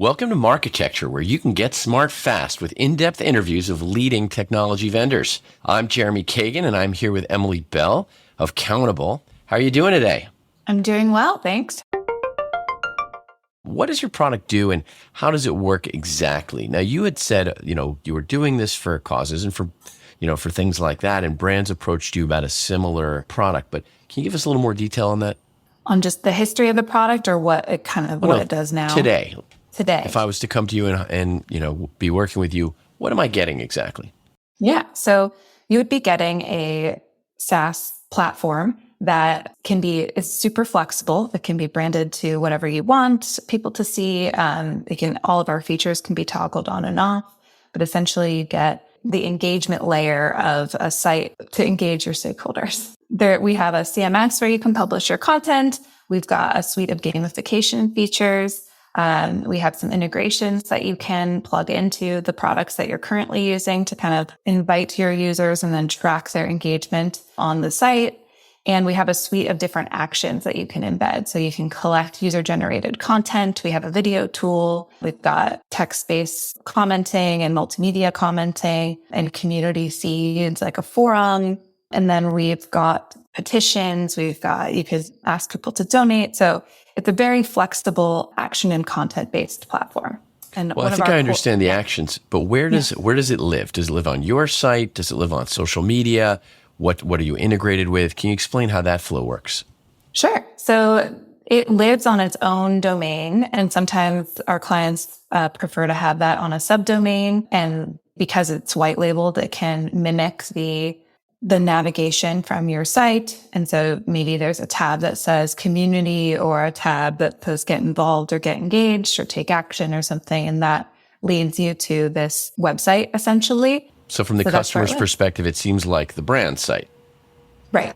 Welcome to Marketecture, where you can get smart fast with in-depth interviews of leading technology vendors. I'm Jeremy Kagan, and I'm here with Emily Bell of Countable. How are you doing today? I'm doing well, thanks. What does your product do, and how does it work exactly? Now, you had said, you were doing this for causes and for things like that, and brands approached you about a similar product. But can you give us a little more detail on that? On just the history of the product, or what it does now? Today. If I was to come to you and be working with you, what am I getting exactly? Yeah. So you would be getting a SaaS platform that is super flexible. It can be branded to whatever you want people to see. All of our features can be toggled on and off, but essentially you get the engagement layer of a site to engage your stakeholders. We have a CMS where you can publish your content. We've got a suite of gamification features. We have some integrations that you can plug into the products that you're currently using to kind of invite your users and then track their engagement on the site. And we have a suite of different actions that you can embed. So you can collect user-generated content. We have a video tool. We've got text-based commenting and multimedia commenting and community feeds like a forum. And then we've got petitions. You could ask people to donate. So it's a very flexible action and content-based platform. And I think I understand the actions, but where does it live? Does it live on your site? Does it live on social media? What are you integrated with? Can you explain how that flow works? Sure. So it lives on its own domain, and sometimes our clients prefer to have that on a subdomain. And because it's white labeled, it can mimic the navigation from your site. And so maybe there's a tab that says community, or a tab that says get involved or get engaged or take action or something. And that leads you to this website essentially. So from the customer's perspective, it seems like the brand site. Right.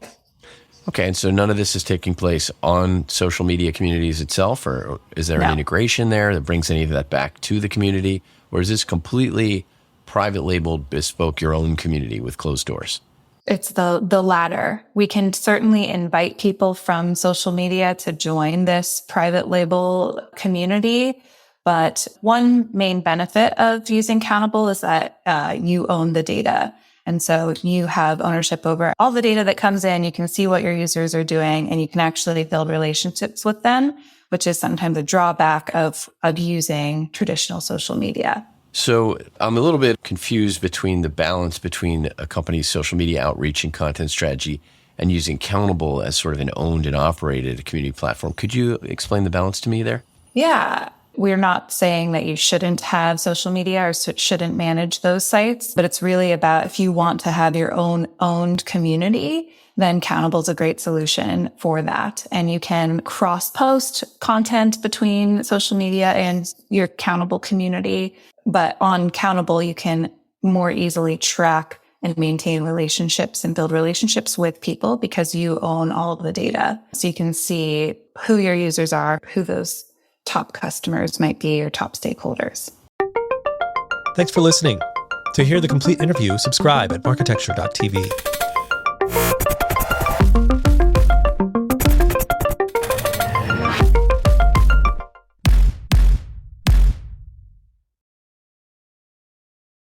Okay. And so none of this is taking place on social media communities itself, or is there an integration there that brings any of that back to the community? Or is this completely private labeled, bespoke, your own community with closed doors? It's the latter. We can certainly invite people from social media to join this private label community. But one main benefit of using Countable is that you own the data. And so you have ownership over all the data that comes in. You can see what your users are doing, and you can actually build relationships with them, which is sometimes a drawback of using traditional social media. So I'm a little bit confused between the balance between a company's social media outreach and content strategy and using Countable as sort of an owned and operated community platform. Could you explain the balance to me there? Yeah. We're not saying that you shouldn't have social media or shouldn't manage those sites, but it's really about if you want to have your own owned community, then Countable is a great solution for that. And you can cross-post content between social media and your Countable community. But on Countable, you can more easily track and maintain relationships and build relationships with people because you own all of the data. So you can see who your users are, who those top customers might be, or top stakeholders. Thanks for listening. To hear the complete interview, subscribe at marketecture.tv.